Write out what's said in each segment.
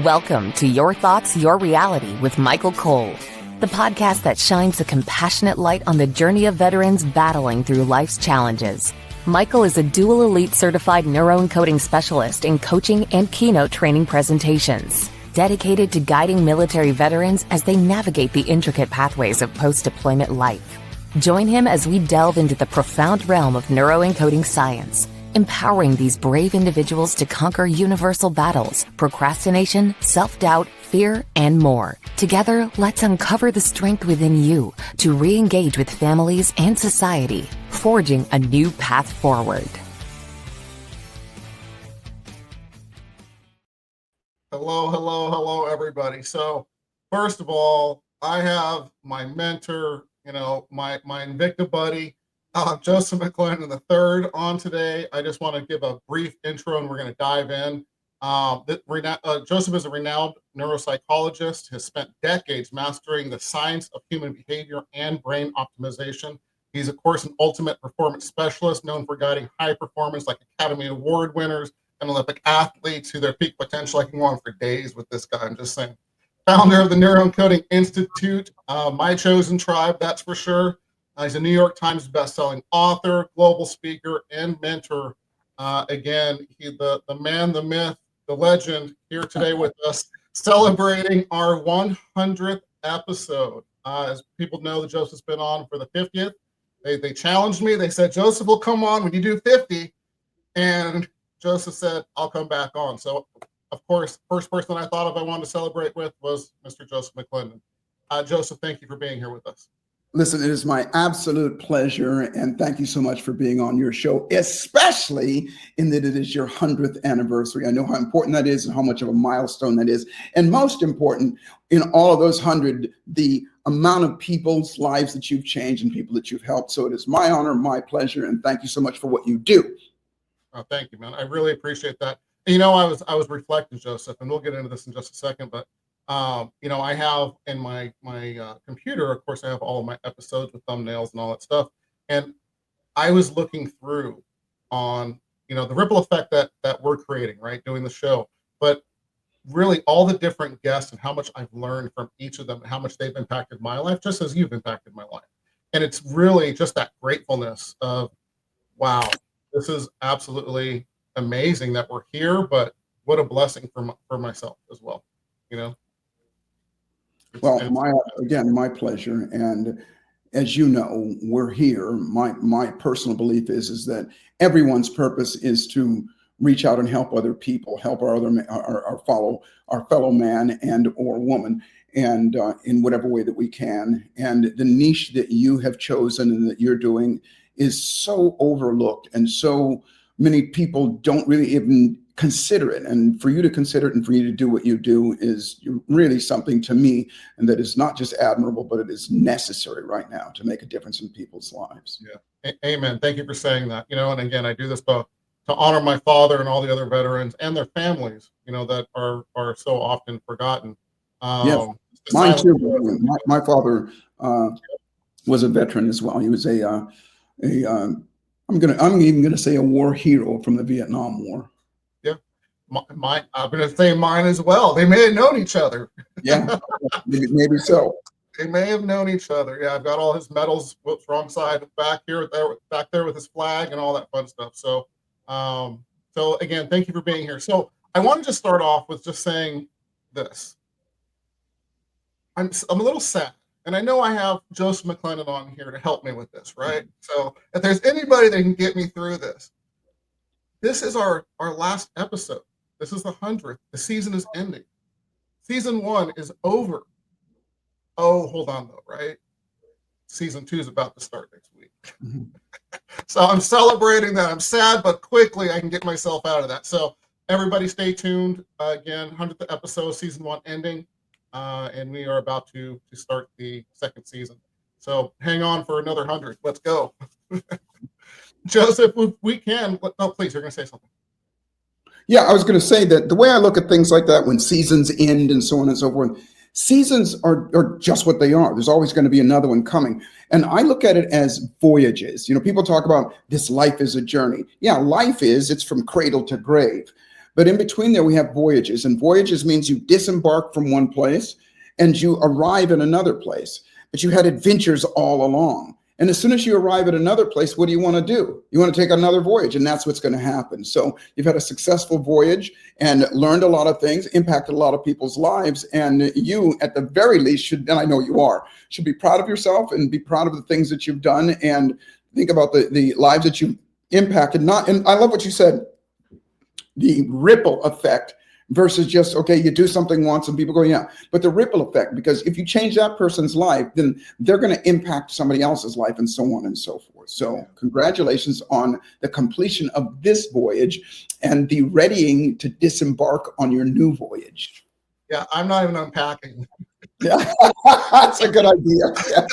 Welcome to Your Thoughts, Your Reality with Michael Cole, the podcast that shines a compassionate light on the journey of veterans battling through life's challenges. Michael is a dual elite certified neuroencoding specialist in coaching and keynote training presentations, dedicated to guiding military veterans as they navigate the intricate pathways of post-deployment life. Join him as we delve into the profound realm of neuroencoding science, empowering these brave individuals to conquer universal battles, procrastination, self-doubt, fear, and more. Together, let's uncover the strength within you to re-engage with families and society, forging a new path forward. Hello, everybody. So, first of all, I have my mentor, my Invicta buddy, Joseph McClendon III on today. I just want to give a brief intro and we're going to dive in. Joseph is a renowned neuropsychologist, has spent decades mastering the science of human behavior and brain optimization. He's, of course, an ultimate performance specialist known for guiding high performance like Academy Award winners and Olympic athletes to their peak potential. I can go on for days with this guy, I'm just saying. Founder of the Neuroencoding Institute, my chosen tribe, that's for sure. He's a New York Times bestselling author, global speaker, and mentor. Again, the man, the myth, the legend, here today with us, celebrating our 100th episode. As people know, that Joseph's been on for the 50th. They challenged me. They said, Joseph will come on when you do 50. And Joseph said, I'll come back on. So, of course, first person I thought of I wanted to celebrate with was Mr. Joseph McClendon. Joseph, thank you for being here with us. Listen, it is my absolute pleasure, and thank you so much for being on your show, especially in that it is your 100th anniversary. I know how important that is and how much of a milestone that is. And most important, in all of those 100, the amount of people's lives that you've changed and people that you've helped. So it is my honor, my pleasure, and thank you so much for what you do. Oh, thank you, man. I really appreciate that. I was reflecting, Joseph, and we'll get into this in just a second, but I have in my computer, of course, I have all of my episodes with thumbnails and all that stuff. And I was looking through on, the ripple effect that we're creating, right? Doing the show, but really all the different guests and how much I've learned from each of them and how much they've impacted my life, just as you've impacted my life. And it's really just that gratefulness of, wow, this is absolutely amazing that we're here, but what a blessing for myself as well, Well, my pleasure. And as you know, we're here. My personal belief is that everyone's purpose is to reach out and help other people, help our fellow man and or woman, and in whatever way that we can. And the niche that you have chosen and that you're doing is so overlooked, and so many people don't really even consider it. And for you to consider it and for you to do what you do is really something to me, and that is not just admirable, but it is necessary right now to make a difference in people's lives. Yeah. Amen. Thank you for saying that. And again, I do this to honor my father and all the other veterans and their families, that are so often forgotten. Yes, mine too. My father was a veteran as well. He was I'm even gonna say a war hero from the Vietnam War. I'm going to say mine as well. They may have known each other. Yeah, maybe so. They may have known each other. Yeah, I've got all his medals. Whoops, wrong side. Back there with his flag and all that fun stuff. So, again, thank you for being here. So I wanted to start off with just saying this. I'm a little sad, and I know I have Joseph McClendon on here to help me with this, right? So if there's anybody that can get me through this, this is our last episode. This is the 100th. The season is ending. Season 1 is over. Oh, hold on though, right? Season 2 is about to start next week. Mm-hmm. So I'm celebrating that. I'm sad, but quickly I can get myself out of that. So everybody stay tuned. Again, 100th episode, season 1 ending. And we are about to start the second season. So hang on for another 100. Let's go. Joseph, we can. Oh, please, you're going to say something. Yeah, I was going to say that the way I look at things like that, when seasons end and so on and so forth, seasons are just what they are. There's always going to be another one coming. And I look at it as voyages. People talk about this life is a journey. Yeah, life is, it's from cradle to grave. But in between there, we have voyages, and voyages means you disembark from one place and you arrive in another place, but you had adventures all along. And as soon as you arrive at another place, what do you want to do? You want to take another voyage, and that's what's going to happen. So you've had a successful voyage and learned a lot of things, impacted a lot of people's lives, and you, at the very least, should, and I know you are, should be proud of yourself and be proud of the things that you've done, and think about the lives that you've impacted. Not, and I love what you said, the ripple effect versus just, okay, you do something once and people go, yeah, but the ripple effect, because if you change that person's life, then they're going to impact somebody else's life and so on and so forth. So congratulations on the completion of this voyage and the readying to disembark on your new voyage. Yeah, I'm not even unpacking. Yeah, that's a good idea. Yeah.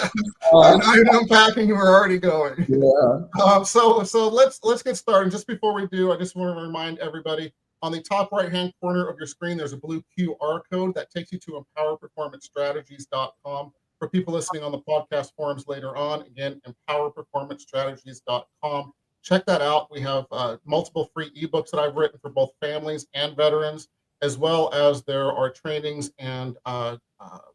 I'm not even unpacking, we're already going. Yeah. So let's get started. Just before we do, I just want to remind everybody, on the top right-hand corner of your screen, there's a blue QR code that takes you to empowerperformancestrategies.com. For people listening on the podcast forums later on, again, empowerperformancestrategies.com. Check that out. We have multiple free ebooks that I've written for both families and veterans, as well as there are trainings and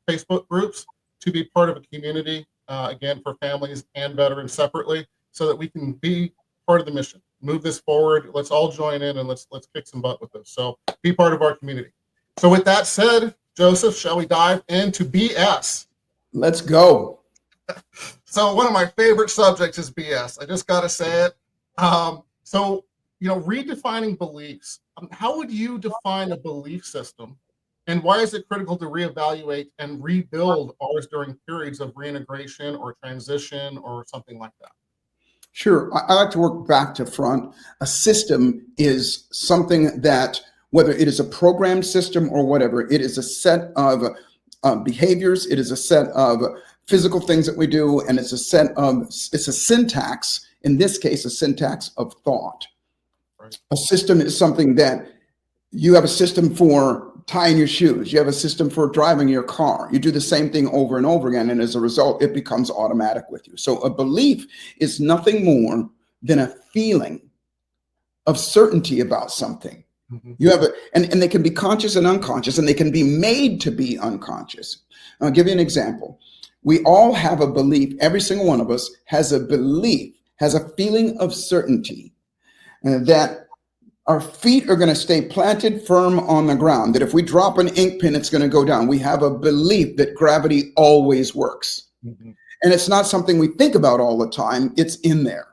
Facebook groups to be part of a community, again, for families and veterans separately, so that we can be part of the mission. Move this forward. Let's all join in and let's kick some butt with this. So be part of our community. So with that said, Joseph, shall we dive into BS? Let's go. So one of my favorite subjects is BS. I just got to say it. So, redefining beliefs. How would you define a belief system? And why is it critical to reevaluate and rebuild ours during periods of reintegration or transition or something like that? Sure. I like to work back to front. A system is something that, whether it is a programmed system or whatever, it is a set of behaviors, it is a set of physical things that we do, and it's a syntax, in this case, a syntax of thought. Right. A system is something that you have a system for tying your shoes. You have a system for driving your car. You do the same thing over and over again, and as a result, it becomes automatic with you. So a belief is nothing more than a feeling of certainty about something. Mm-hmm. You have and they can be conscious and unconscious, and they can be made to be unconscious. I'll give you an example. We all have a belief. Every single one of us has a belief, has a feeling of certainty that our feet are going to stay planted firm on the ground, that if we drop an ink pen, it's going to go down. We have a belief that gravity always works. Mm-hmm. And it's not something we think about all the time. It's in there.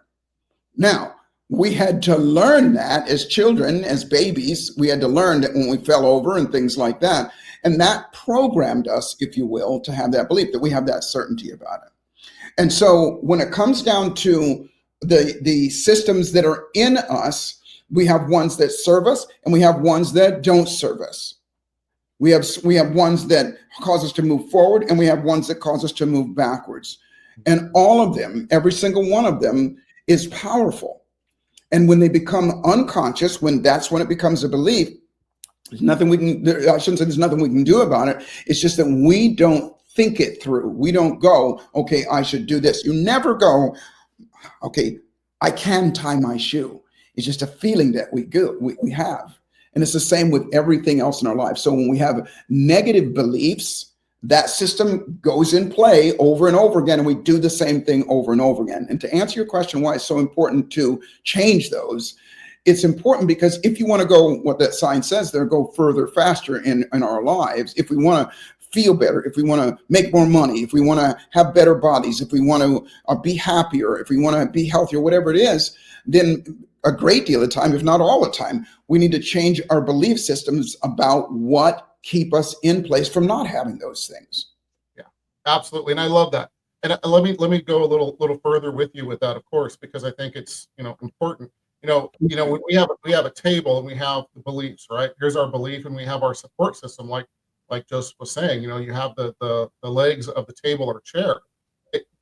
Now, we had to learn that as children, as babies. We had to learn that when we fell over and things like that. And that programmed us, if you will, to have that belief, that we have that certainty about it. And so when it comes down to the systems that are in us, we have ones that serve us and we have ones that don't serve us. We have ones that cause us to move forward and we have ones that cause us to move backwards. And all of them, every single one of them is powerful. And when they become unconscious, that's when it becomes a belief, there's nothing we can, I shouldn't say there's nothing we can do about it. It's just that we don't think it through. We don't go, okay, I should do this. You never go, okay, I can tie my shoe. It's just a feeling that we have. And it's the same with everything else in our life. So when we have negative beliefs, that system goes in play over and over again, and we do the same thing over and over again. And to answer your question, why it's so important to change those, it's important because if you want to go, what that sign says there, go further, faster in our lives, if we want to feel better, if we want to make more money, if we want to have better bodies, if we want to be happier, if we want to be healthier, whatever it is, then a great deal of the time, if not all the time, we need to change our belief systems about what keep us in place from not having those things. Yeah, absolutely. And I love that. And let me go a little further with you with that, of course, because I think it's, important. When we have a table and we have the beliefs, right? Here's our belief and we have our support system, like Joseph was saying, you have the legs of the table or chair.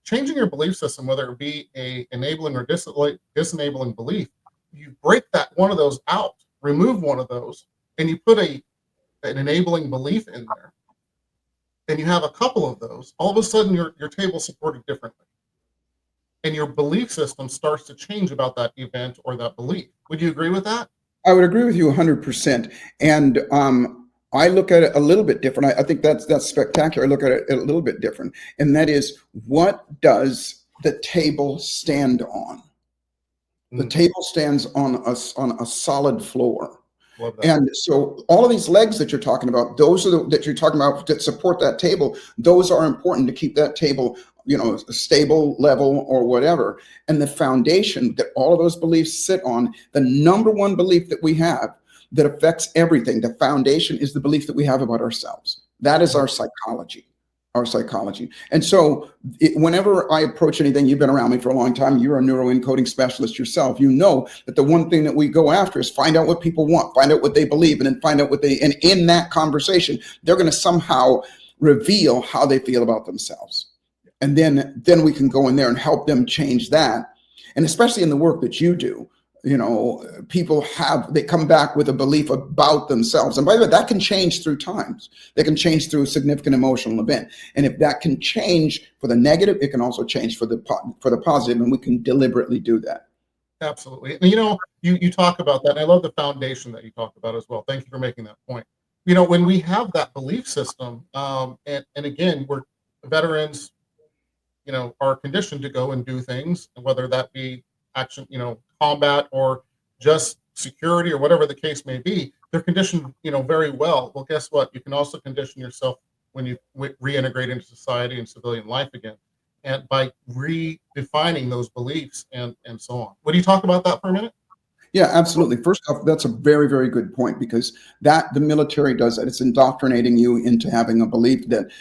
Changing your belief system, whether it be a enabling or disenabling belief, you break that one of those out, remove one of those, and you put an enabling belief in there, and you have a couple of those, all of a sudden your table's supported differently. And your belief system starts to change about that event or that belief. Would you agree with that? I would agree with you 100%. And I look at it a little bit different. I think that's spectacular. I look at it a little bit different. And that is, what does the table stand on? The table stands on a solid floor. And so all of these legs that you're talking about, those are that you're talking about that support that table. Those are important to keep that table, stable, level, or whatever. And the foundation that all of those beliefs sit on, the number one belief that we have that affects everything, the foundation, is the belief that we have about ourselves. That is our psychology. And so whenever I approach anything, you've been around me for a long time, you're a neuroencoding specialist yourself, you know that the one thing that we go after is find out what people want, find out what they believe, and then find out and in that conversation, they're going to somehow reveal how they feel about themselves. And then we can go in there and help them change that. And especially in the work that you do, people they come back with a belief about themselves. And by the way, that can change through times. They can change through a significant emotional event. And if that can change for the negative, it can also change for the positive, and we can deliberately do that. Absolutely. And you talk about that, and I love the foundation that you talk about as well. Thank you for making that point. When we have that belief system, and again, we're veterans, are conditioned to go and do things, whether that be action, combat, or just security, or whatever the case may be. They're conditioned, very well. Well, guess what? You can also condition yourself when you reintegrate into society and civilian life again, and by redefining those beliefs and so on. Would you talk about that for a minute? Yeah, absolutely. First off, that's a very, very good point, because the military does that. It's indoctrinating you into having a belief that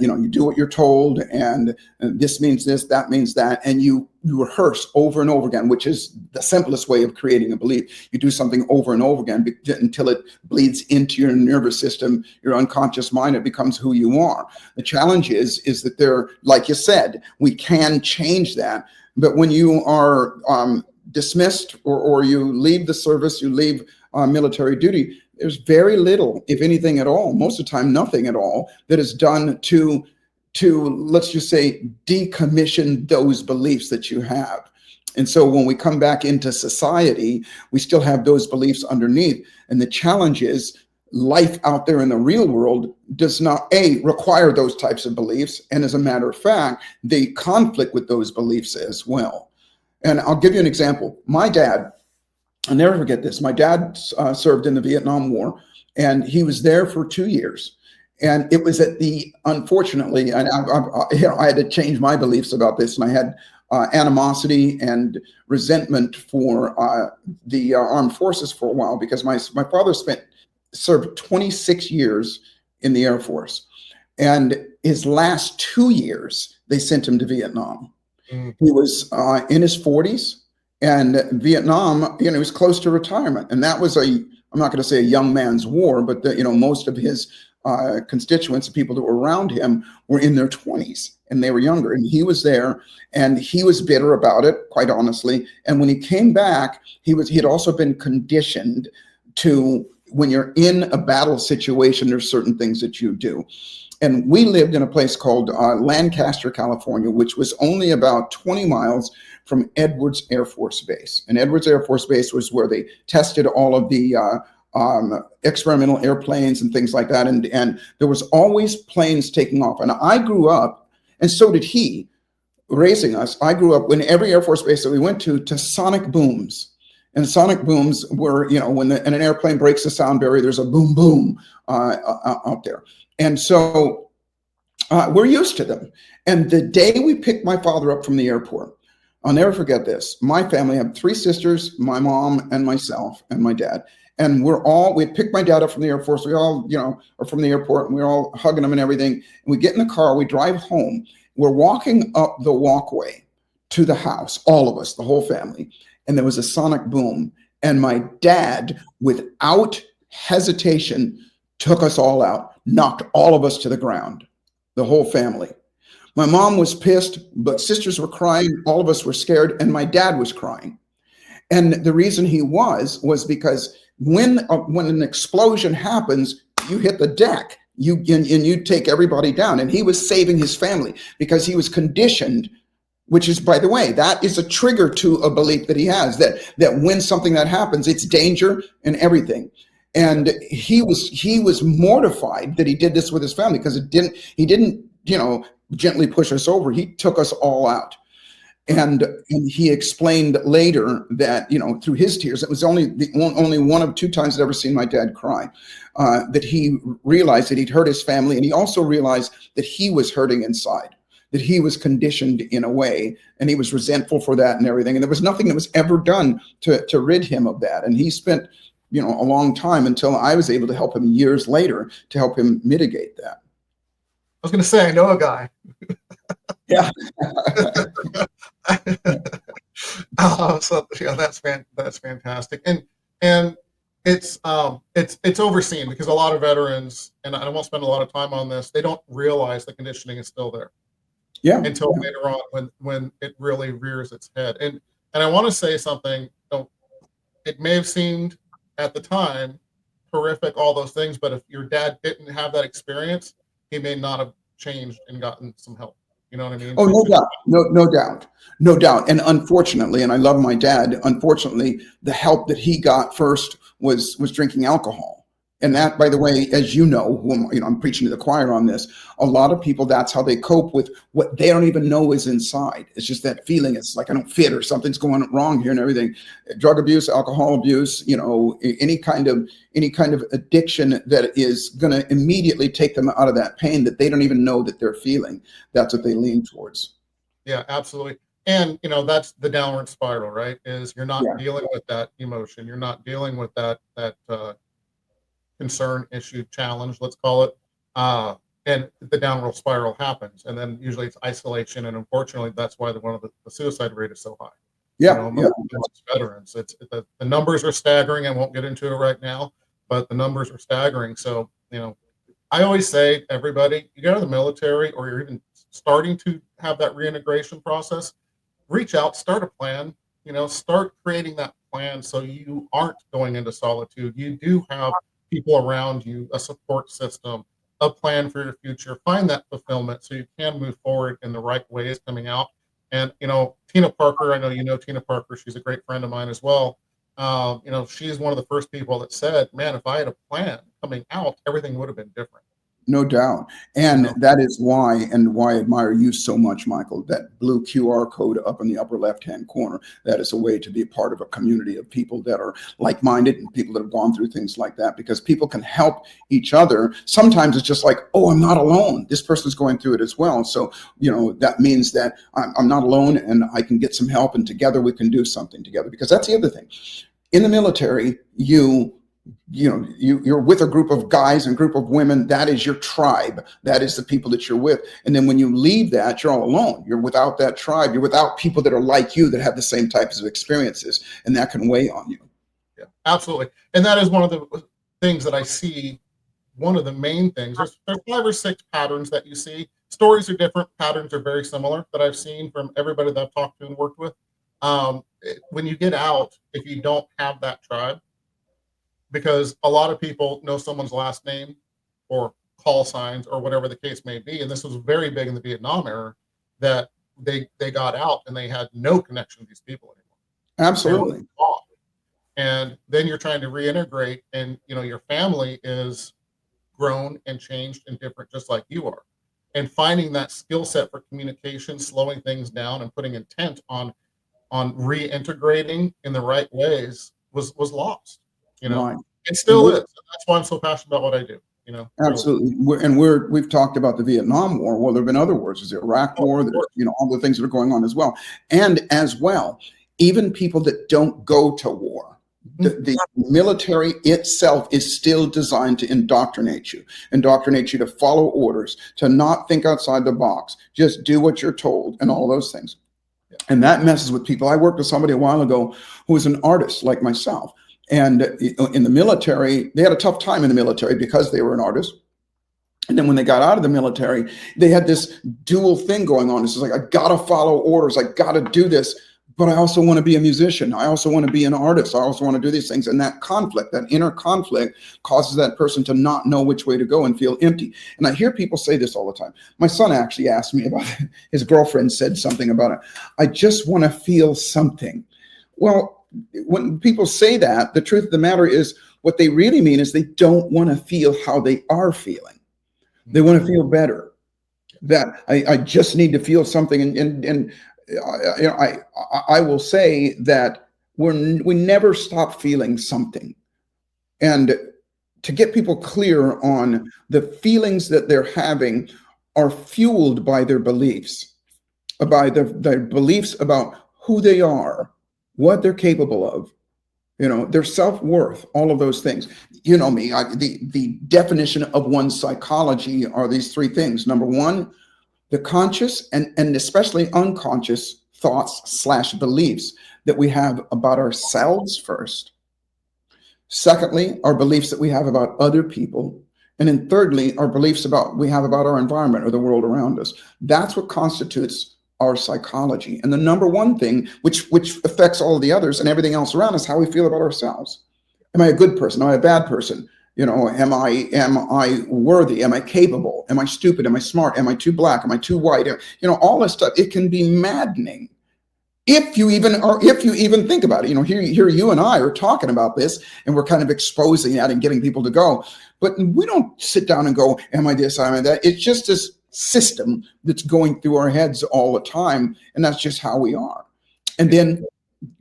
you do what you're told, and this means this, that means that, and you rehearse over and over again, which is the simplest way of creating a belief. You do something over and over again until it bleeds into your nervous system, your unconscious mind. It becomes who you are. The challenge is that like you said, we can change that, but when you are dismissed or you leave the service, you leave military duty, there's very little, if anything at all, most of the time nothing at all, that is done to let's just say decommission those beliefs that you have. And so when we come back into society, we still have those beliefs underneath. And the challenge is, life out there in the real world does not require those types of beliefs, and as a matter of fact, they conflict with those beliefs as well. And I'll give you an example. My dad, I'll never forget this. My dad served in the Vietnam War, and he was there for 2 years. And it was unfortunately, and I had to change my beliefs about this, and I had animosity and resentment for the armed forces for a while, because my father served 26 years in the Air Force. And his last 2 years, they sent him to Vietnam. He was in his 40s, and Vietnam, he was close to retirement. And that was I'm not going to say a young man's war, but most of his constituents, the people that were around him, were in their 20s, and they were younger. And he was there, and he was bitter about it, quite honestly. And when he came back, he had also been conditioned to, when you're in a battle situation, there's certain things that you do. And we lived in a place called Lancaster, California, which was only about 20 miles from Edwards Air Force Base. And Edwards Air Force Base was where they tested all of the experimental airplanes and things like that. And there was always planes taking off. And I grew up, and so did he, raising us. I grew up in every Air Force base that we went to sonic booms. And sonic booms were, when an airplane breaks the sound barrier, there's a boom, boom out there. And so we're used to them. And the day we picked my father up from the airport, I'll never forget this. My family had 3 sisters, my mom and myself and my dad. And we picked my dad up from the Air Force. We all, are from the airport, and we're all hugging him and everything. And we get in the car, we drive home. We're walking up the walkway to the house, all of us, the whole family. And there was a sonic boom. And my dad, without hesitation, took us all out, knocked all of us to the ground, the whole family. My mom was pissed, but sisters were crying. All of us were scared, and my dad was crying. And the reason he was because when an explosion happens, you hit the deck, and you take everybody down. And he was saving his family because he was conditioned which is, by the way, that is a trigger to a belief that he has, that when something that happens, it's danger and everything. And he was mortified that he did this with his family, because he didn't, gently push us over. He took us all out. And he explained later that, through his tears, it was only one of two times I'd ever seen my dad cry, that he realized that he'd hurt his family. And he also realized that he was hurting inside, that he was conditioned in a way, and he was resentful for that and everything. And there was nothing that was ever done to rid him of that. And he spent, a long time, until I was able to help him years later to help him mitigate that. I was going to say, I know a guy. Yeah. So yeah, that's fantastic, and it's overseen, because a lot of veterans, and I won't spend a lot of time on this, they don't realize the conditioning is still there. Yeah. Until later on, when it really rears its head. And I want to say something. It may have seemed at the time horrific, all those things, but if your dad didn't have that experience, he may not have changed and gotten some help. You know what I mean? Oh, no doubt. No doubt. And unfortunately, and I love my dad, unfortunately, the help that he got first was drinking alcohol. And that, by the way, as you know, I'm preaching to the choir on this, a lot of people, that's how they cope with what they don't even know is inside. It's just that feeling. It's like, I don't fit, or something's going wrong here and everything. Drug abuse, alcohol abuse, any kind of addiction that is going to immediately take them out of that pain that they don't even know that they're feeling. That's what they lean towards. Yeah, absolutely. And, that's the downward spiral, right? Is you're not dealing with that emotion. You're not dealing with that concern, issue, challenge, let's call it. And the downward spiral happens. And then usually it's isolation. And unfortunately, that's why the suicide rate is so high. Amongst veterans. The numbers are staggering. I won't get into it right now, but the numbers are staggering. So, I always say, everybody, you go to the military, or you're even starting to have that reintegration process, reach out, start a plan, start creating that plan, so you aren't going into solitude. You do have people around you, a support system, a plan for your future. Find that fulfillment so you can move forward in the right ways coming out. And, Tina Parker, I know you know Tina Parker. She's a great friend of mine as well. She's one of the first people that said, man, if I had a plan coming out, everything would have been different. No doubt. And that is why I admire you so much, Michael. That blue QR code up in the upper left-hand corner, that is a way to be a part of a community of people that are like-minded and people that have gone through things like that, because people can help each other. Sometimes it's just like, oh, I'm not alone. This person's going through it as well. So, that means that I'm not alone, and I can get some help, and together we can do something together. Because that's the other thing. In the military, you're with a group of guys and group of women. That is your tribe. That is the people that you're with. And then when you leave that, you're all alone. You're without that tribe. You're without people that are like you, that have the same types of experiences, and that can weigh on you. Yeah, absolutely. And that is one of the things that I see. One of the main things, there's 5 or 6 patterns that you see. Stories are different. Patterns are very similar that I've seen from everybody that I've talked to and worked with. When you get out, if you don't have that tribe, because a lot of people know someone's last name or call signs or whatever the case may be. And this was very big in the Vietnam era, that they got out and they had no connection to these people anymore. Absolutely. And then you're trying to reintegrate, and your family is grown and changed and different, just like you are. And finding that skill set for communication, slowing things down, and putting intent on reintegrating in the right ways was lost. Right. It still is. That's why I'm so passionate about what I do. Absolutely. We've talked about the Vietnam War. Well, there have been other wars. There's the Iraq War. There's all the things that are going on as well. And as well, even people that don't go to war, the military itself is still designed to indoctrinate you to follow orders, to not think outside the box, just do what you're told, and all those things. Yeah. And that messes with people. I worked with somebody a while ago who was an artist like myself. And in the military, they had a tough time in the military because they were an artist. And then when they got out of the military, they had this dual thing going on. It's just like, I got to follow orders. I got to do this. but I also want to be a musician. I also want to be an artist. I also want to do these things. And that conflict, that inner conflict, causes that person to not know which way to go and feel empty. And I hear people say this all the time. My son actually asked me about it. His girlfriend said something about it. I just want to feel something. Well, when people say that, the truth of the matter is what they really mean is they don't want to feel how they are feeling. They want to feel better. That I just need to feel something. And I will say that we never stop feeling something. And to get people clear on the feelings that they're having are fueled by their beliefs, by their beliefs about who they are, what they're capable of, their self-worth, all of those things. You know me, the definition of one's psychology are these three things. Number one, the conscious and especially unconscious thoughts / beliefs that we have about ourselves first. Secondly, our beliefs that we have about other people. And then thirdly, our beliefs we have about our environment or the world around us. That's what constitutes our psychology. And the number one thing, which affects all of the others and everything else around us, how we feel about ourselves. Am I a good person? Am I a bad person? Am I worthy? Am I capable? Am I stupid? Am I smart? Am I too black? Am I too white? All this stuff. It can be maddening if you even think about it. Here you and I are talking about this, and we're kind of exposing that and getting people to go. But we don't sit down and go, am I this? Am I that? It's just this system that's going through our heads all the time, and that's just how we are. And then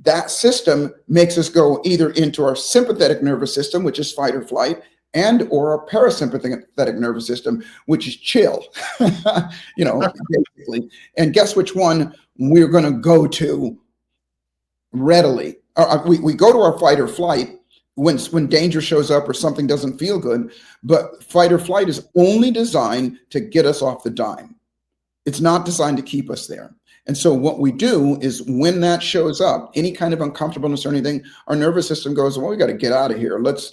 that system makes us go either into our sympathetic nervous system, which is fight or flight, and or our parasympathetic nervous system, which is chill, basically. And guess which one we're going to go to readily? We go to our fight or flight when danger shows up or something doesn't feel good, but fight or flight is only designed to get us off the dime. It's not designed to keep us there. And so what we do is when that shows up, any kind of uncomfortableness or anything, our nervous system goes, well, we got to get out of here. Let's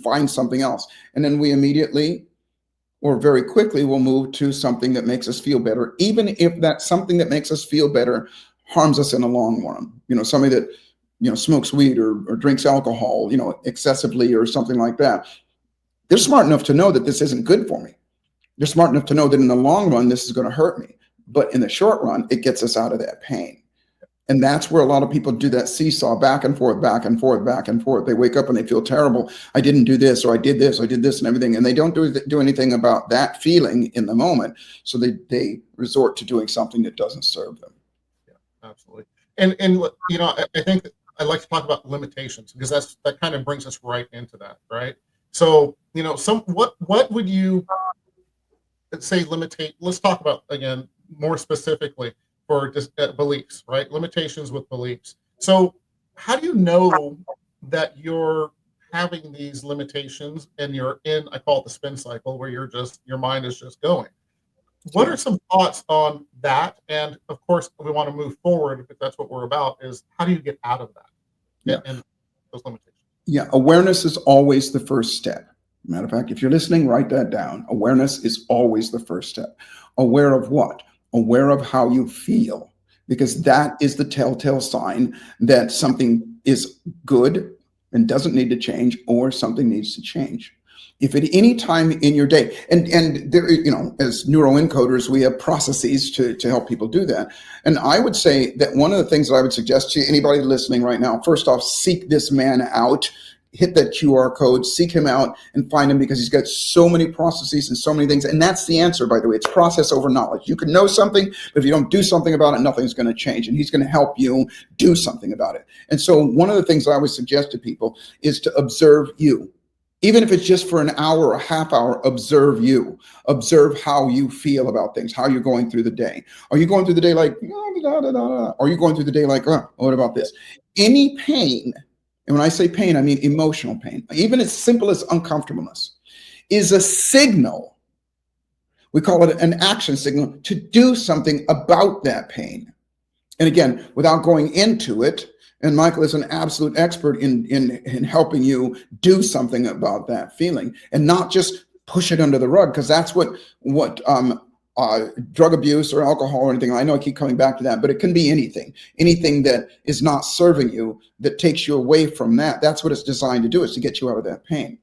find something else. And then we immediately or very quickly will move to something that makes us feel better, even if that something that makes us feel better harms us in the long run. Somebody that, smokes weed or drinks alcohol, excessively or something like that. They're smart enough to know that this isn't good for me. They're smart enough to know that in the long run, this is going to hurt me. But in the short run, it gets us out of that pain. And that's where a lot of people do that seesaw back and forth, back and forth, back and forth. They wake up and they feel terrible. I didn't do this, or I did this and everything. And they don't do anything about that feeling in the moment. So they resort to doing something that doesn't serve them. Yeah, absolutely. And I think that I'd like to talk about limitations, because that kind of brings us right into that, right? So, what would you say let's talk about, again, more specifically for beliefs, right? Limitations with beliefs. So how do you know that you're having these limitations and you're in, I call it the spin cycle, where your mind is just going? What are some thoughts on that? And of course, we want to move forward, if that's what we're about, is how do you get out of that and those limitations? Yeah, awareness is always the first step. Matter of fact, if you're listening, write that down. Awareness is always the first step. Aware of what? Aware of how you feel, because that is the telltale sign that something is good and doesn't need to change, or something needs to change. If at any time in your day, and there, as neuroencoders, we have processes to help people do that. And I would say that one of the things that I would suggest to anybody listening right now, first off, seek this man out. Hit that QR code, seek him out and find him, because he's got so many processes and so many things. And that's the answer, by the way. It's process over knowledge. You can know something, but if you don't do something about it, nothing's going to change. And he's going to help you do something about it. And so one of the things I would suggest to people is to observe you. Even if it's just for an hour or a half hour, observe you. Observe how you feel about things, how you're going through the day. Are you going through the day like, are you going through the day like, what about this? Any pain, and when I say pain, I mean emotional pain, even as simple as uncomfortableness, is a signal. We call it an action signal to do something about that pain. And again, without going into it, and Michael is an absolute expert in helping you do something about that feeling, and not just push it under the rug, because that's what drug abuse or alcohol or anything. I know I keep coming back to that, but it can be anything that is not serving you, that takes you away from that. That's what it's designed to do, is to get you out of that pain.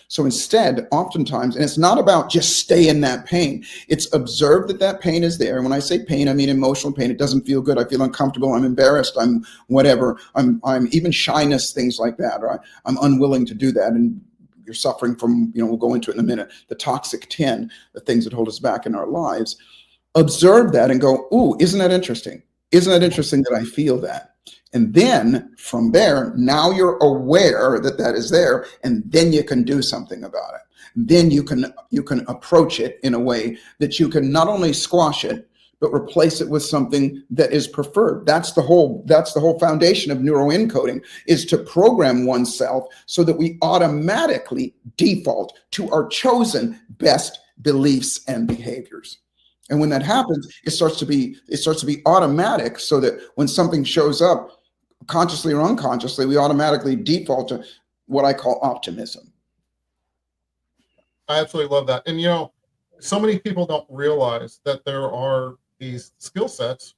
So instead, oftentimes, and it's not about just stay in that pain. It's observe that pain is there. And when I say pain, I mean emotional pain. It doesn't feel good. I feel uncomfortable. I'm embarrassed. I'm whatever. I'm even shyness, things like that. Or I'm unwilling to do that. And you're suffering from, we'll go into it in a minute, the toxic 10, the things that hold us back in our lives. Observe that and go, ooh, isn't that interesting? Isn't that interesting that I feel that? And then from there, now you're aware that is there, and then you can do something about it. Then you can approach it in a way that you can not only squash it, but replace it with something that is preferred. That's the whole foundation of neuroencoding, is to program oneself so that we automatically default to our chosen best beliefs and behaviors. And when that happens, it starts to be automatic, so that when something shows up, consciously or unconsciously, we automatically default to what I call optimism. I absolutely love that. And so many people don't realize that there are these skill sets,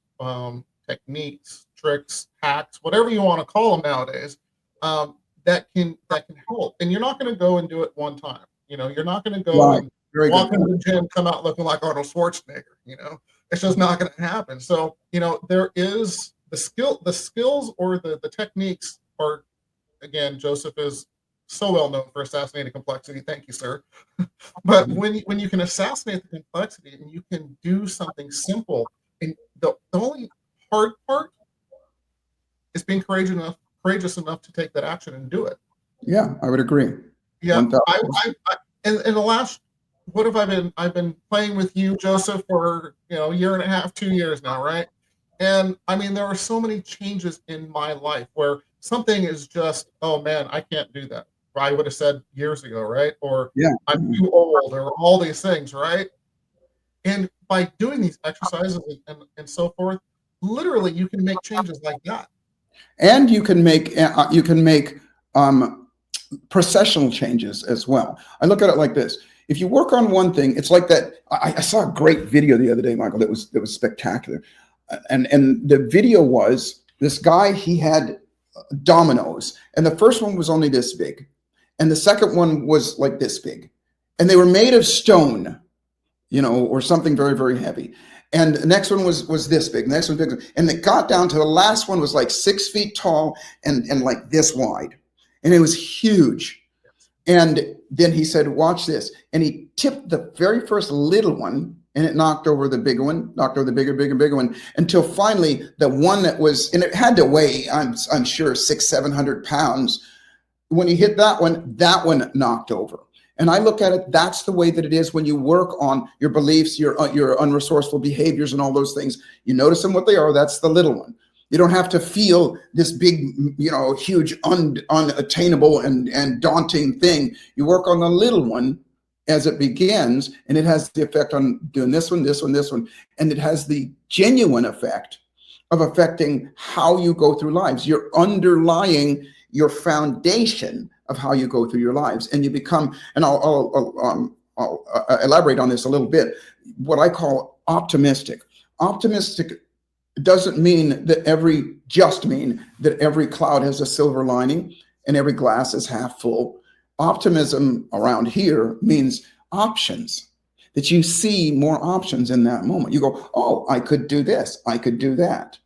techniques, tricks, hacks, whatever you want to call them nowadays, that can help. And you're not going to go and do it one time. You're not going to go and walk into the gym, come out looking like Arnold Schwarzenegger. It's just not going to happen. So there is the skills or the techniques are, again, Joseph is so well known for assassinating complexity. Thank you, sir. But when you can assassinate the complexity and you can do something simple, and the only hard part is being courageous enough to take that action and do it. Yeah, I would agree. Yeah, I in the last, what have I been? I've been playing with you, Joseph, for a year and a half, 2 years now, right? And I mean, there are so many changes in my life where something is just, oh man, I can't do that. I would have said years ago, right? Or I'm too old, or all these things, right? And by doing these exercises and so forth, literally you can make changes like that. And you can make processional changes as well. I look at it like this. If you work on one thing, it's like that. I saw a great video the other day, Michael, that was spectacular. And the video was this guy, he had dominoes, and the first one was only this big, and the second one was like this big, and they were made of stone, or something very, very heavy. And the next one was this big, the next one big, and it got down to the last one was like 6 feet tall and like this wide, and it was huge. And then he said, watch this. And he tipped the very first little one, and it knocked over the bigger one, knocked over the bigger one, until finally the one that was, and it had to weigh, I'm sure 600-700 pounds. When he hit that one knocked over. And I look at it, that's the way that it is when you work on your beliefs, your unresourceful behaviors and all those things. You notice them what they are, that's the little one. You don't have to feel this big, huge, unattainable and daunting thing. You work on the little one as it begins, and it has the effect on doing this one, and it has the genuine effect of affecting how you go through lives. You're underlying your foundation of how you go through your lives, and you become, and I'll elaborate on this a little bit, what I call optimistic. Optimistic doesn't mean that every cloud has a silver lining and every glass is half full. Optimism around here means options, that you see more options in that moment. You go, oh, I could do this, I could do that.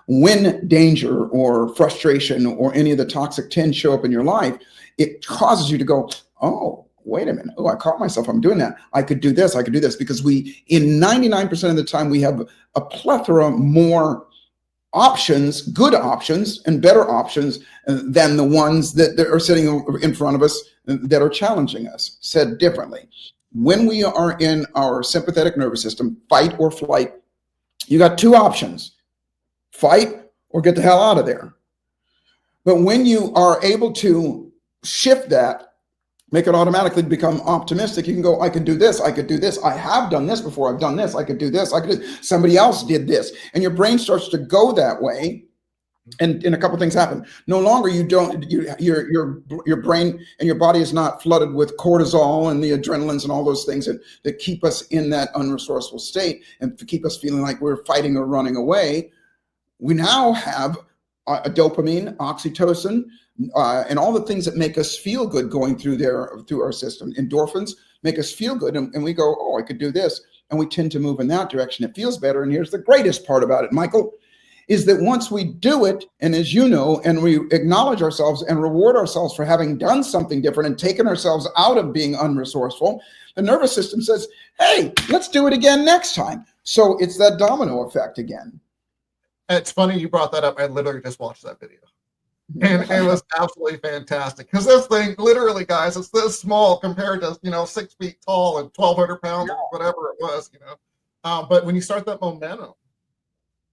When danger or frustration or any of the toxic 10 show up in your life, it causes you to go, oh, wait a minute. Oh, I caught myself. I'm doing that. I could do this. I could do this. Because in 99% of the time, we have a plethora more options, good options and better options than the ones that are sitting in front of us that are challenging us. Said differently, when we are in our sympathetic nervous system, fight or flight, you got two options: fight or get the hell out of there. But when you are able to shift that, make it automatically become optimistic, you can go, I can do this, I could do this, I have done this before, I've done this, I could do this, somebody else did this. And your brain starts to go that way. And a couple of things happen. No longer your brain and your body is not flooded with cortisol and the adrenalines and all those things that keep us in that unresourceful state and to keep us feeling like we're fighting or running away. We now have a dopamine, oxytocin, and all the things that make us feel good going through our system. Endorphins make us feel good, and we go, oh, I could do this, and we tend to move in that direction. It feels better. And here's the greatest part about it, Michael, is that once we do it, and as you know, and we acknowledge ourselves and reward ourselves for having done something different and taken ourselves out of being unresourceful, the nervous system says, hey, let's do it again next time. So it's that domino effect again. It's funny you brought that up. I literally just watched that video. And it was absolutely fantastic. Because this thing, literally, guys, it's this small compared to, 6 feet tall and 1,200 pounds or whatever it was, But when you start that momentum,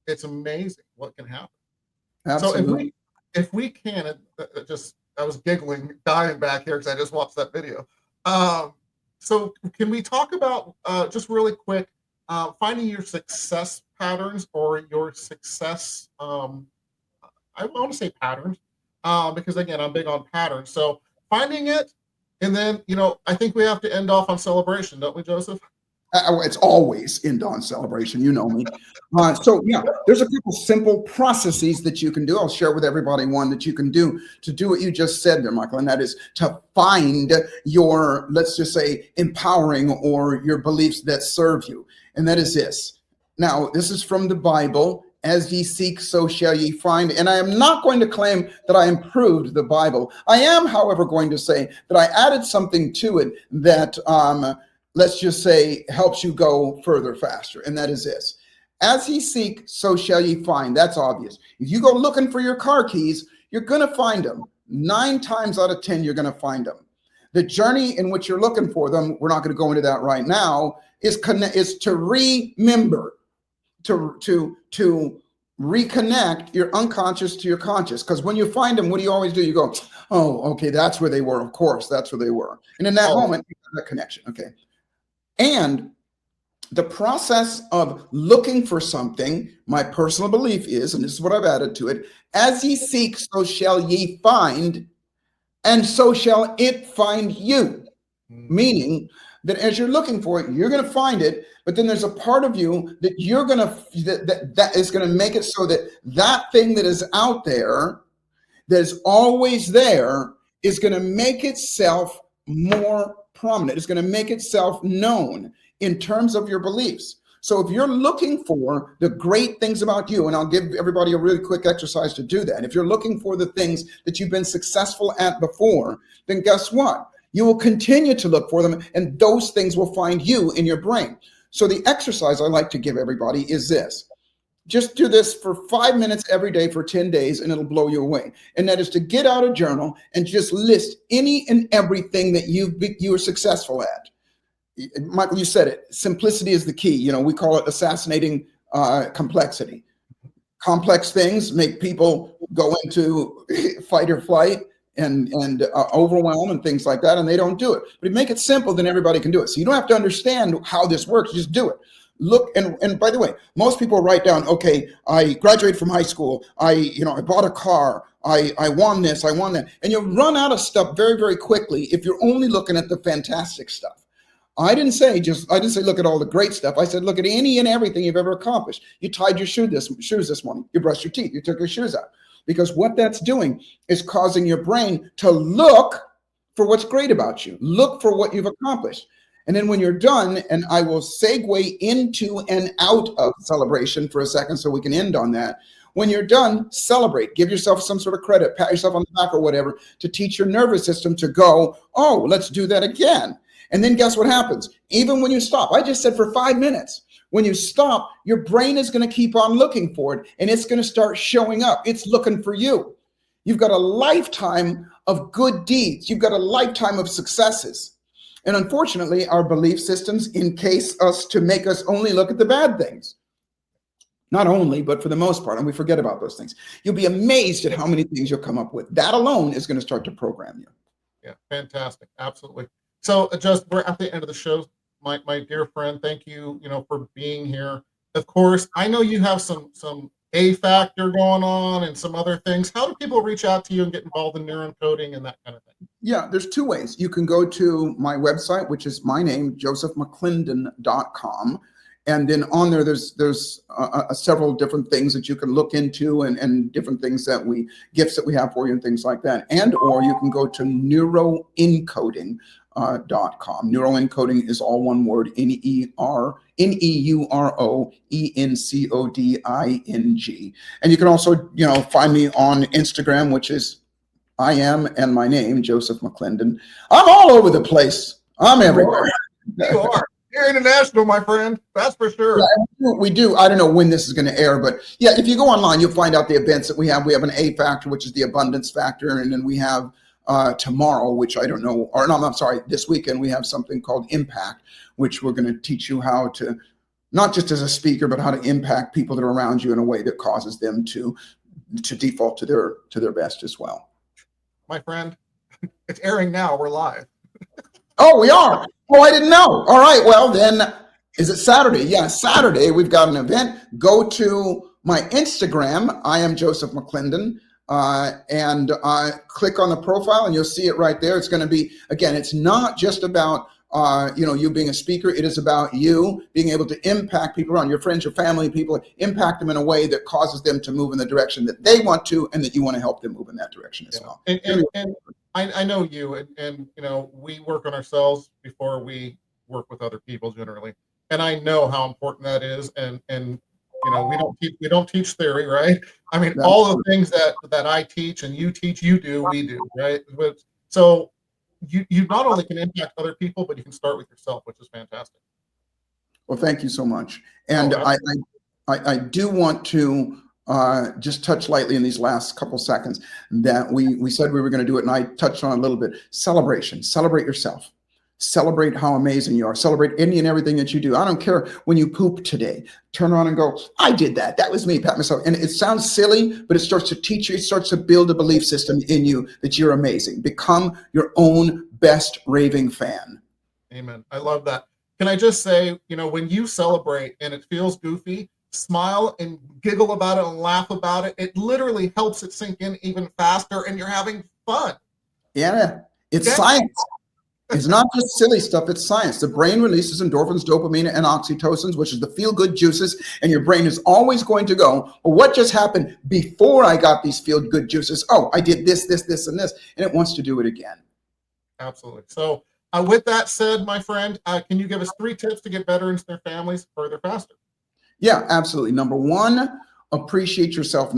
it's amazing what can happen. Absolutely. So if we can, I was giggling, dying back here because I just watched that video. So can we talk about, just really quick, finding your success patterns or your success, I want to say patterns, because again, I'm big on patterns. So finding it, and then, I think we have to end off on celebration, don't we, Joseph? It's always end on celebration. You know me. So yeah, there's a couple simple processes that you can do. I'll share with everybody one that you can do to do what you just said there, Michael, and that is to find your, let's just say, empowering or your beliefs that serve you. And that is this. Now, this is from the Bible. As ye seek, so shall ye find. And I am not going to claim that I improved the Bible. I am, however, going to say that I added something to it that, let's just say, helps you go further faster. And that is this. As ye seek, so shall ye find. That's obvious. If you go looking for your car keys, you're going to find them. 9 times out of 10, you're going to find them. The journey in which you're looking for them, we're not going to go into that right now, is to remember, to reconnect your unconscious to your conscious. Because when you find them, what do you always do? You go, oh, okay, that's where they were. Of course, that's where they were. And in that moment, you have that connection. Okay. And the process of looking for something, my personal belief is, and this is what I've added to it, as ye seek, so shall ye find, and so shall it find you. Meaning that as you're looking for it, you're going to find it, but then there's a part of you that you're going to, that is going to make it so that that thing that is out there, that's always there, is going to make itself more prominent. It's going to make itself known in terms of your beliefs. So if you're looking for the great things about you, and I'll give everybody a really quick exercise to do that. If you're looking for the things that you've been successful at before, then guess what? You will continue to look for them, and those things will find you in your brain. So the exercise I like to give everybody is this. Just do this for 5 minutes every day for 10 days, and it'll blow you away. And that is to get out a journal and just list any and everything that you are successful at. Michael, you said it. Simplicity is the key. We call it assassinating complexity. Complex things make people go into fight or flight and overwhelm and things like that, and they don't do it. But if you make it simple, then everybody can do it. So you don't have to understand how this works. Just do it. Look, and by the way, most people write down, okay, I graduated from high school. I bought a car. I won this. I won that. And you run out of stuff very, very quickly if you're only looking at the fantastic stuff. I didn't say look at all the great stuff. I said, look at any and everything you've ever accomplished. You tied your shoes this morning. You brushed your teeth. You took your shoes out. Because what that's doing is causing your brain to look for what's great about you. Look for what you've accomplished. And then when you're done, and I will segue into and out of celebration for a second so we can end on that. When you're done, celebrate. Give yourself some sort of credit. Pat yourself on the back or whatever to teach your nervous system to go, oh, let's do that again. And then guess what happens? Even when you stop, I just said for 5 minutes. When you stop, your brain is going to keep on looking for it, and it's going to start showing up. It's looking for you. You've got a lifetime of good deeds. You've got a lifetime of successes. And unfortunately, our belief systems encase us to make us only look at the bad things. Not only, but for the most part, and we forget about those things. You'll be amazed at how many things you'll come up with. That alone is going to start to program you. Yeah, fantastic. Absolutely. So we're at the end of the show. My dear friend, thank you, for being here. Of course, I know you have some A factor going on and some other things. How do people reach out to you and get involved in neuroencoding and that kind of thing? Yeah, there's two ways. You can go to my website, which is my name, josephmcclendon.com. And then on there, there's several different things that you can look into and different things gifts that we have for you and things like that. And or you can go to neuroencoding.com. Neuroencoding is all one word, neuroencoding. And you can also, find me on Instagram, which is I am and my name, Joseph McClendon. I'm all over the place. I'm everywhere. You are. You're international, my friend. That's for sure. Yeah, we do. I don't know when this is going to air, but yeah, if you go online, you'll find out the events that we have. We have an A factor, which is the abundance factor. And then we have tomorrow, which I don't know, or no, I'm sorry, this weekend, we have something called Impact, which we're going to teach you how to, not just as a speaker, but how to impact people that are around you in a way that causes them to default to their best as well. My friend, it's airing now. We're live. Oh, we are. Oh, I didn't know. All right. Well, then, is it Saturday? Yeah, Saturday. We've got an event. Go to my Instagram. I am Joseph McClendon. And click on the profile and you'll see it right there. It's going to be, again, it's not just about you being a speaker. It is about you being able to impact people around, your friends, your family, people, impact them in a way that causes them to move in the direction that they want to, and that you want to help them move in that direction as well. And I know you, and we work on ourselves before we work with other people generally, and I know how important that is. And we don't teach theory, right? I mean, all the things that I teach and you teach, we do, right? So you not only can impact other people, but you can start with yourself, which is fantastic. Well, thank you so much. And I do want to just touch lightly in these last couple seconds that we said we were going to do it, and I touched on a little bit. Celebration. Celebrate yourself. Celebrate how amazing you are. Celebrate any and everything that you do. I don't care when you poop today. Turn around and go, I did that. That was me, pat myself. And it sounds silly, but it starts to teach you. It starts to build a belief system in you that you're amazing. Become your own best raving fan. Amen. I love that. Can I just say, when you celebrate and it feels goofy, smile and giggle about it and laugh about it. It literally helps it sink in even faster, and you're having fun. Yeah, it's science. It's not just silly stuff, it's science. The brain releases endorphins, dopamine, and oxytocins, which is the feel-good juices, and your brain is always going to go, well, what just happened before I got these feel-good juices? Oh, I did this, and this, and it wants to do it again. Absolutely. So with that said, my friend, can you give us 3 tips to get veterans and their families further faster? Yeah, absolutely. Number 1, appreciate yourself.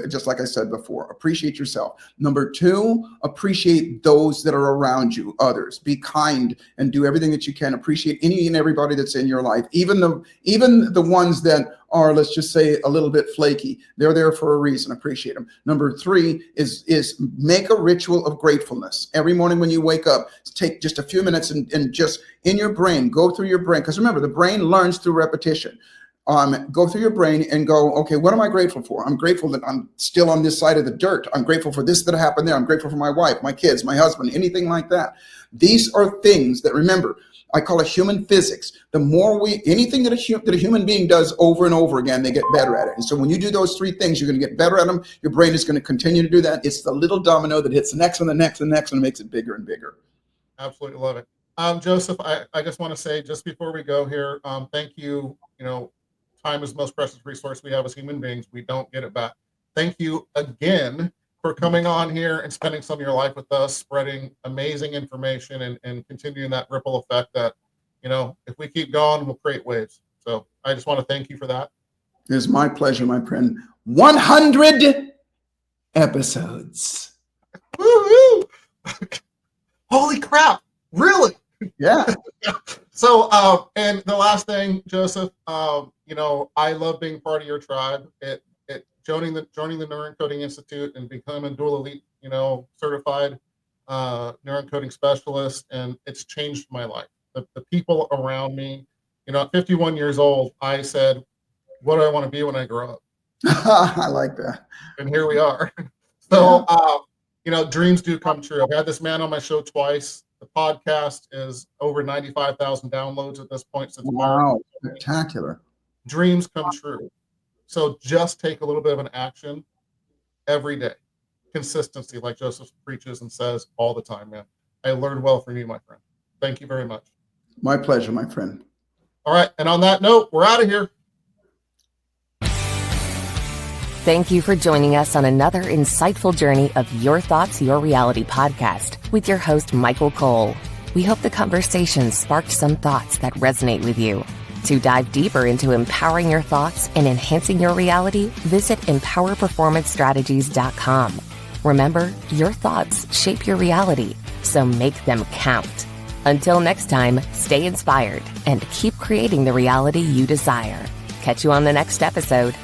Just like I said before, appreciate yourself. Number 2, appreciate those that are around you, others. Be kind and do everything that you can. Appreciate any and everybody that's in your life, even the ones that are, let's just say, a little bit flaky. They're there for a reason. Appreciate them. Number 3 is make a ritual of gratefulness. Every morning when you wake up, take just a few minutes and just in your brain, go through your brain. Because remember, the brain learns through repetition. Go through your brain and go, okay, what am I grateful for? I'm grateful that I'm still on this side of the dirt. I'm grateful for this that happened there. I'm grateful for my wife, my kids, my husband, anything like that. These are things that, remember, I call it human physics. The more anything that a human being does over and over again, they get better at it. And so when you do those 3 things, you're going to get better at them. Your brain is going to continue to do that. It's the little domino that hits the next one, the next, and the next one, and makes it bigger and bigger. Absolutely love it. Joseph, I just want to say, just before we go here, thank you. Time is the most precious resource we have as human beings. We don't get it back. Thank you again for coming on here and spending some of your life with us, spreading amazing information and continuing that ripple effect that, if we keep going, we'll create waves. So I just want to thank you for that. It is my pleasure, my friend. 100 episodes. Woo-hoo! Holy crap. Really? Yeah. So, and the last thing, Joseph, I love being part of your tribe. Joining the Neuroencoding Institute and becoming dual elite, certified neuroencoding specialist, and it's changed my life. The people around me, at 51 years old, I said, what do I want to be when I grow up? I like that. And here we are. So, dreams do come true. I've had this man on my show twice. The podcast is over 95,000 downloads at this point since March. Wow, spectacular. Dreams come true. So just take a little bit of an action every day. Consistency, like Joseph preaches and says all the time, man. I learned well from you, my friend. Thank you very much. My pleasure, my friend. All right. And on that note, we're out of here. Thank you for joining us on another insightful journey of Your Thoughts, Your Reality podcast with your host, Michael Cole. We hope the conversation sparked some thoughts that resonate with you. To dive deeper into empowering your thoughts and enhancing your reality, visit empowerperformancestrategies.com. Remember, your thoughts shape your reality, so make them count. Until next time, stay inspired and keep creating the reality you desire. Catch you on the next episode.